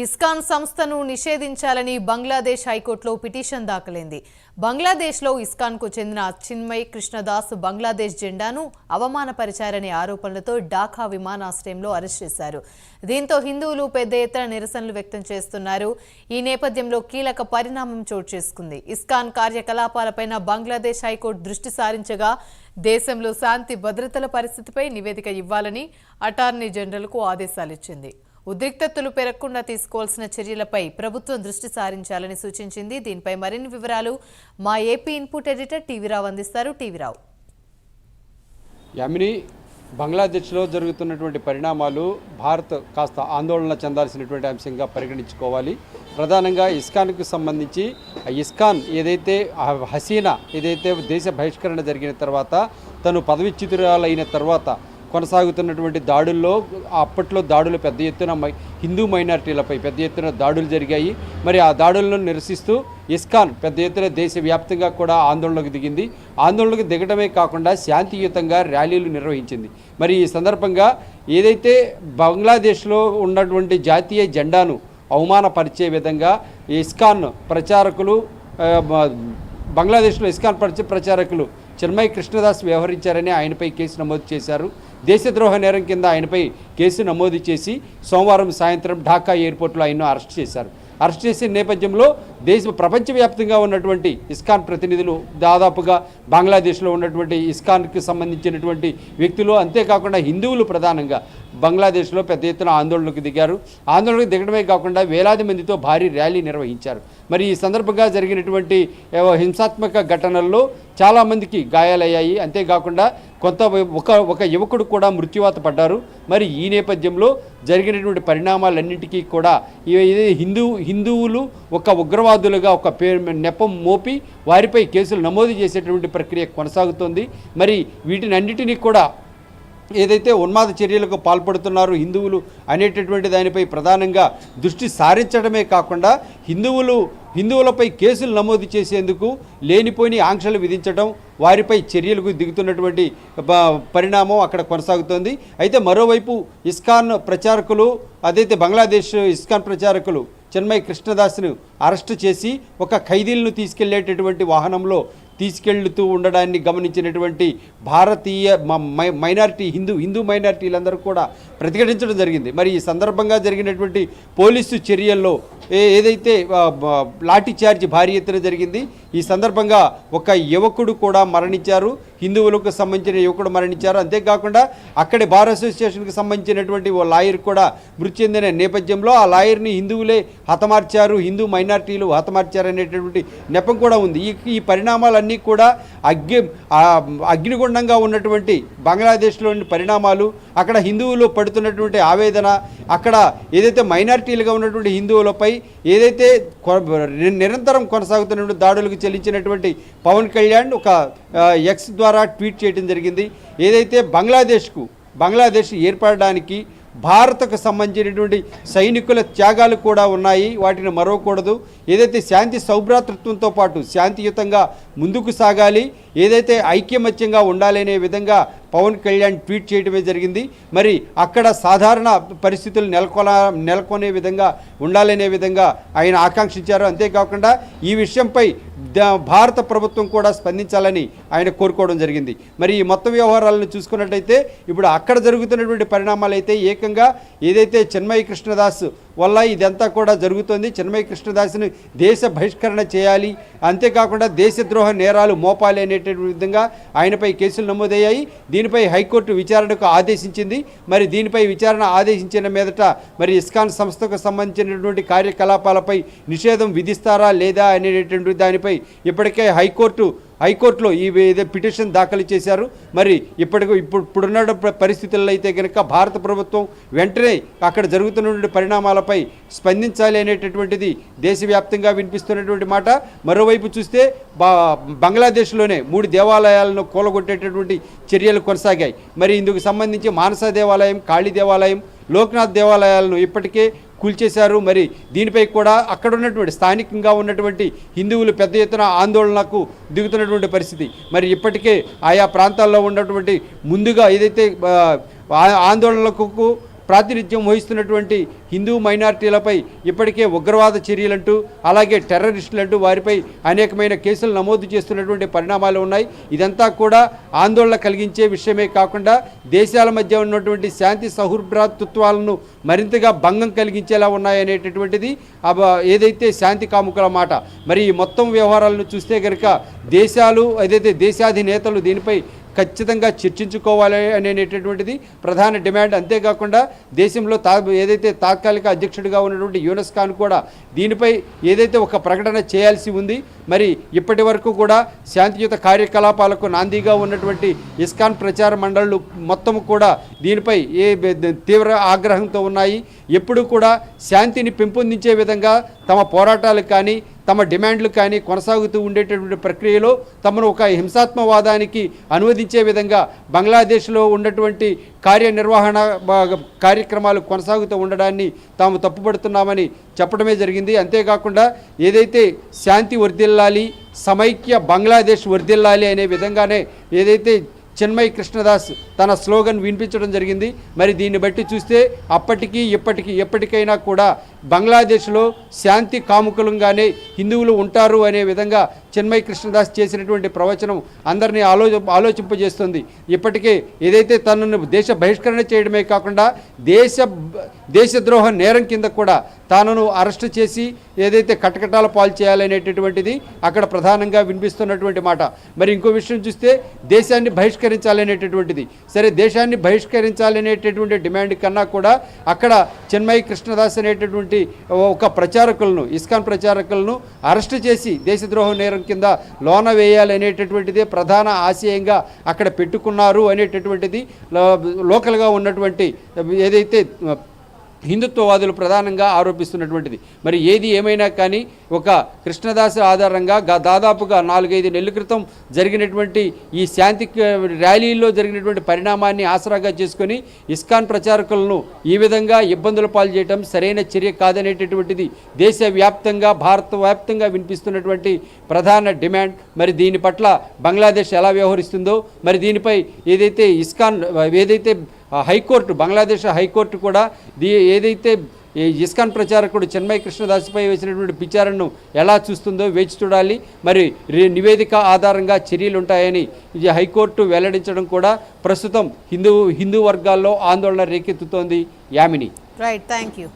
ISKCON సంస్థను నిషేధించాలని బంగ్లాదేశ్ హైకోర్టులో petition దాఖలైంది. బంగ్లాదేశ్లో ఇస్కాన్కు చెందిన చిన్మయ్ కృష్ణదాస్ బంగ్లాదేశ్ జెండాను అవమానపరిచారనే ఆరోపణలతో ఢాకా విమానాశ్రయంలో అరెస్ట్ చేశారు. దీంతో హిందువులు పెద్ద ఎత్తున నిరసనలు వ్యక్తం చేస్తున్నారు. ఈ నేపథ్యంలో కీలక పరిణామం చోటు చేసుకుంది. ఇస్కాన్ కార్యకలాపాలపైన బంగ్లాదేశ్ హైకోర్టు దృష్టి సారించగా దేశంలో శాంతి భద్రతల పరిస్థితిపై నివేదిక ఇవ్వాలని అటార్నీ జనరల్కు ఆదేశాలిచ్చింది. ఉద్రిక్తతలు పెరగకుండా తీసుకోవాల్సిన చర్యలపై ప్రభుత్వం దృష్టి సారించాలని సూచించింది. దీనిపై మరిన్ని వివరాలు మా ఏపీ ఇన్పుట్ ఎడిటర్ టీవీరావు అందిస్తారు. టీవీరావు. యామిని, బంగ్లాదేశ్లో జరుగుతున్నటువంటి పరిణామాలు భారత్ కాస్త ఆందోళన చెందాల్సినటువంటి అంశంగా పరిగణించుకోవాలి. ప్రధానంగా ఇస్కాన్కు సంబంధించి ఇస్కాన్ ఏదైతే హసీనా ఏదైతే దేశ బహిష్కరణ జరిగిన తర్వాత తను పదవిచ్యుతురాలైన తర్వాత కొనసాగుతున్నటువంటి దాడుల్లో అప్పట్లో దాడులు పెద్ద ఎత్తున హిందూ మైనారిటీలపై పెద్ద ఎత్తున దాడులు జరిగాయి. మరి ఆ దాడులను నిరసిస్తూ ఇస్కాన్ పెద్ద ఎత్తున దేశవ్యాప్తంగా కూడా ఆందోళనకు దిగింది. ఆందోళనకు దిగడమే కాకుండా శాంతియుతంగా ర్యాలీలు నిర్వహించింది. మరి ఈ సందర్భంగా ఏదైతే బంగ్లాదేశ్లో ఉన్నటువంటి జాతీయ జెండాను అవమానపరిచే విధంగా ఇస్కాన్ ప్రచారకులు బంగ్లాదేశ్లో ఇస్కాన్ ప్రచారకులు చిన్మయ్ కృష్ణదాస్ వ్యవహరించారని ఆయనపై కేసు నమోదు చేశారు. దేశద్రోహ నేరం కింద ఆయనపై కేసు నమోదు చేసి సోమవారం సాయంత్రం ఢాకా ఎయిర్పోర్ట్లో ఆయన్ను అరెస్ట్ చేశారు. అరెస్ట్ చేసిన నేపథ్యంలో ప్రపంచవ్యాప్తంగా ఉన్నటువంటి ఇస్కాన్ ప్రతినిధులు దాదాపుగా బంగ్లాదేశ్లో ఉన్నటువంటి ఇస్కాన్కి సంబంధించినటువంటి వ్యక్తులు, అంతేకాకుండా హిందువులు ప్రధానంగా బంగ్లాదేశ్లో పెద్ద ఎత్తున ఆందోళనకు దిగారు. ఆందోళనకు దిగడమే కాకుండా వేలాది మందితో భారీ ర్యాలీ నిర్వహించారు. మరి ఈ సందర్భంగా జరిగినటువంటి హింసాత్మక ఘటనల్లో చాలామందికి గాయాలయ్యాయి. అంతేకాకుండా ఒక యువకుడు కూడా మృత్యువాత పడ్డారు. మరి ఈ నేపథ్యంలో జరిగినటువంటి పరిణామాలన్నింటికీ కూడా హిందువులు ఒక ఉగ్రవాదులుగా ఒక నెపం మోపి వారిపై కేసులు నమోదు చేసేటువంటి ప్రక్రియ కొనసాగుతోంది. మరి వీటినన్నిటినీ కూడా ఏదైతే ఉన్మాద చర్యలకు పాల్పడుతున్నారు హిందువులు అనేటటువంటి దానిపై ప్రధానంగా దృష్టి సారించడమే కాకుండా హిందువులపై కేసులు నమోదు చేసేందుకు లేనిపోని ఆంక్షలు విధించడం, వారిపై చర్యలకు దిగుతున్నటువంటి పరిణామం అక్కడ కొనసాగుతోంది. అయితే మరోవైపు ఇస్కాన్ ప్రచారకులు అదైతే బంగ్లాదేశ్ ఇస్కాన్ ప్రచారకులు చిన్మయ్ కృష్ణదాస్ను అరెస్టు చేసి ఒక ఖైదీలను తీసుకెళ్లేటటువంటి వాహనంలో తీసుకెళ్తూ ఉండడాన్ని గమనించినటువంటి భారతీయ మైనారిటీ హిందూ మైనారిటీలందరూ కూడా ప్రతిఘటించడం జరిగింది. మరి ఈ సందర్భంగా జరిగినటువంటి పోలీసు చర్యల్లో ఏదైతే లాఠీ చార్జ్ భారీ ఎత్తున జరిగింది. ఈ సందర్భంగా ఒక యువకుడు కూడా మరణించారు. హిందువులకు సంబంధించిన యువకుడు మరణించారు. అంతేకాకుండా అక్కడి బార్ అసోసియేషన్కి సంబంధించినటువంటి ఓ లాయర్ కూడా మృతి చెందిన నేపథ్యంలో ఆ లాయర్ని హిందువులే హతమార్చారు, హిందూ మైనారిటీలు హతమార్చారు అనేటటువంటి నెపం కూడా ఉంది. ఈ పరిణామాలన్నీ కూడా అగ్నిగుండంగా ఉన్నటువంటి బంగ్లాదేశ్లోని పరిణామాలు, అక్కడ హిందువులు పడుతున్నటువంటి ఆవేదన, అక్కడ ఏదైతే మైనారిటీలుగా ఉన్నటువంటి హిందువులపై ఏదైతే నిరంతరం కొనసాగుతున్నటువంటి దాడులకు చెల్లించినటువంటి పవన్ కళ్యాణ్ ఒక ఎక్స్ ద్వారా ట్వీట్ చేయడం జరిగింది. ఏదైతే బంగ్లాదేశ్ ఏర్పడడానికి భారత్కు సంబంధించినటువంటి సైనికుల త్యాగాలు కూడా ఉన్నాయి, వాటిని మరవకూడదు. ఏదైతే శాంతి సౌభ్రాతృత్వంతో పాటు శాంతియుతంగా ముందుకు సాగాలి, ఏదైతే ఐక్యమత్యంగా ఉండాలనే విధంగా పవన్ కళ్యాణ్ ట్వీట్ చేయడమే జరిగింది. మరి అక్కడ సాధారణ పరిస్థితులు నెలకొనే విధంగా ఉండాలనే విధంగా ఆయన ఆకాంక్షించారు. అంతేకాకుండా ఈ విషయంపై భారత ప్రభుత్వం కూడా స్పందించాలని ఆయన కోరుకోవడం జరిగింది. మరి ఈ మొత్తం వ్యవహారాలను చూసుకున్నట్టయితే ఇప్పుడు అక్కడ జరుగుతున్నటువంటి పరిణామాలు అయితే ఏకంగా ఏదైతే చిన్మయ్ కృష్ణదాస్ వల్ల ఇదంతా కూడా జరుగుతుంది. చిన్మయ్ కృష్ణదాస్ని దేశ బహిష్కరణ చేయాలి, అంతేకాకుండా దేశద్రోహ నేరాలు మోపాలి అనేటటువంటి విధంగా ఆయనపై కేసులు నమోదయ్యాయి. దీనిపై హైకోర్టు విచారణకు ఆదేశించింది. మరి దీనిపై విచారణ ఆదేశించిన మీదట మరి ఇస్కాన్ సంస్థకు సంబంధించినటువంటి కార్యకలాపాలపై నిషేధం విధిస్తారా లేదా అనేటటువంటి దానిపై ఇప్పటికే హైకోర్టులో ఈ పిటిషన్ దాఖలు చేశారు. మరి ఇప్పుడున్న పరిస్థితుల్లో అయితే కనుక భారత ప్రభుత్వం వెంటనే అక్కడ జరుగుతున్నటువంటి పరిణామాలపై స్పందించాలి అనేటటువంటిది దేశవ్యాప్తంగా వినిపిస్తున్నటువంటి మాట. మరోవైపు చూస్తే బంగ్లాదేశ్లోనే 3 దేవాలయాలను కూలగొట్టేటటువంటి చర్యలు కొనసాగాయి. మరి ఇందుకు సంబంధించి మానస దేవాలయం, కాళీ దేవాలయం, లోక్నాథ్ దేవాలయాలను ఇప్పటికే కూల్చేశారు. మరి దీనిపై కూడా అక్కడ ఉన్నటువంటి స్థానికంగా ఉన్నటువంటి హిందువులు పెద్ద ఎత్తున ఆందోళనకు దిగుతున్నటువంటి పరిస్థితి. మరి ఇప్పటికే ఆయా ప్రాంతాల్లో ఉన్నటువంటి ముందుగా ఏదైతే ఆందోళనలకు ప్రాతినిధ్యం వహిస్తున్నటువంటి హిందూ మైనారిటీలపై ఇప్పటికే ఉగ్రవాద చర్యలంటూ అలాగే టెర్రరిస్టులంటూ వారిపై అనేకమైన కేసులు నమోదు చేస్తున్నటువంటి పరిణామాలు ఉన్నాయి. ఇదంతా కూడా ఆందోళన కలిగించే విషయమే కాకుండా దేశాల మధ్య ఉన్నటువంటి శాంతి సౌహృద్భ్రాతృత్వాలను మరింతగా భంగం కలిగించేలా ఉన్నాయనేటటువంటిది ఏదైతే శాంతి కాముకుల మాట. మరి ఈ మొత్తం వ్యవహారాలను చూస్తే కనుక దేశాలు ఏదైతే దేశాధినేతలు దీనిపై ఖచ్చితంగా చర్చించుకోవాలి అనేటటువంటిది ప్రధాన డిమాండ్. అంతేకాకుండా దేశంలో ఏదైతే తాత్కాలిక అధ్యక్షుడిగా ఉన్నటువంటి యూనస్ ఖాన్ కూడా దీనిపై ఏదైతే ఒక ప్రకటన చేయాల్సి ఉంది. మరి ఇప్పటి వరకు కూడా శాంతియుత కార్యకలాపాలకు నాందీగా ఉన్నటువంటి ఇస్కాన్ ప్రచార మండళ్ళు మొత్తం కూడా దీనిపై తీవ్ర ఆగ్రహంతో ఉన్నాయి. ఎప్పుడు కూడా శాంతిని పెంపొందించే విధంగా తమ పోరాటాలు కానీ తమ డిమాండ్లు కానీ కొనసాగుతూ ఉండేటటువంటి ప్రక్రియలో తమను ఒక హింసాత్మవాదానికి అనువదించే విధంగా బంగ్లాదేశ్లో ఉన్నటువంటి కార్యనిర్వహణ కార్యక్రమాలు కొనసాగుతూ ఉండడాన్ని తాము తప్పుపడుతున్నామని చెప్పడమే జరిగింది. అంతేకాకుండా ఏదైతే శాంతి వర్ధిల్లాలి, సమైక్య బంగ్లాదేశ్ వర్ధిల్లాలి అనే విధంగానే ఏదైతే చిన్మయ్ కృష్ణదాస్ తన స్లోగన్ వినిపించడం జరిగింది. మరి దీన్ని బట్టి చూస్తే అప్పటికీ ఎప్పటికైనా కూడా బంగ్లాదేశ్లో శాంతి కాముకులంగానే హిందువులు ఉంటారు అనే విధంగా చిన్మయ్ కృష్ణదాస్ చేసినటువంటి ప్రవచనం అందరినీ ఆలోచింపజేస్తుంది. ఇప్పటికే ఏదైతే తనను దేశ బహిష్కరణ చేయడమే కాకుండా దేశద్రోహ నేరం కింద కూడా తానను అరెస్టు చేసి ఏదైతే కటకటాల పాలు చేయాలనేటటువంటిది అక్కడ ప్రధానంగా వినిపిస్తున్నటువంటి మాట. మరి ఇంకో విషయం చూస్తే దేశాన్ని బహిష్కరించాలనేటటువంటిది. సరే, దేశాన్ని బహిష్కరించాలనేటటువంటి డిమాండ్ కన్నా కూడా అక్కడ చిన్మయ్ కృష్ణదాస్ అనేటటువంటి ఒక ప్రచారకులను, ఇస్కాన్ ప్రచారకులను అరెస్టు చేసి దేశద్రోహ నేరం కింద లోన వేయాలనేటటువంటిదే ప్రధాన ఆశయంగా అక్కడ పెట్టుకున్నారు అనేటటువంటిది లోకల్గా ఉన్నటువంటి ఏదైతే హిందుత్వవాదులు ప్రధానంగా ఆరోపిస్తున్నటువంటిది. మరి ఏది ఏమైనా కానీ ఒక కృష్ణదాస్ ఆధారంగా దాదాపుగా 4-5 నెలల క్రితం జరిగినటువంటి ఈ శాంతి ర్యాలీలో జరిగినటువంటి పరిణామాన్ని ఆసరాగా చేసుకొని ఇస్కాన్ ప్రచారకులను ఈ విధంగా ఇబ్బందుల పాలు చేయడం సరైన చర్య కాదనేటటువంటిది దేశవ్యాప్తంగా భారత వ్యాప్తంగా వినిపిస్తున్నటువంటి ప్రధాన డిమాండ్. మరి దీని పట్ల బంగ్లాదేశ్ ఎలా వ్యవహరిస్తుందో, మరి దీనిపై ఏదైతే హైకోర్టు, బంగ్లాదేశ్ హైకోర్టు కూడా ఏదైతే ఇస్కాన్ ప్రచారకుడు చిన్మయ్ కృష్ణదాస్పై వేసినటువంటి విచారణను ఎలా చూస్తుందో వేచి చూడాలి. మరి నివేదిక ఆధారంగా చర్యలు ఉంటాయని హైకోర్టు వెల్లడించడం కూడా ప్రస్తుతం హిందూ వర్గాల్లో ఆందోళన రేకెత్తుతోంది. యామిని. Right, thank you.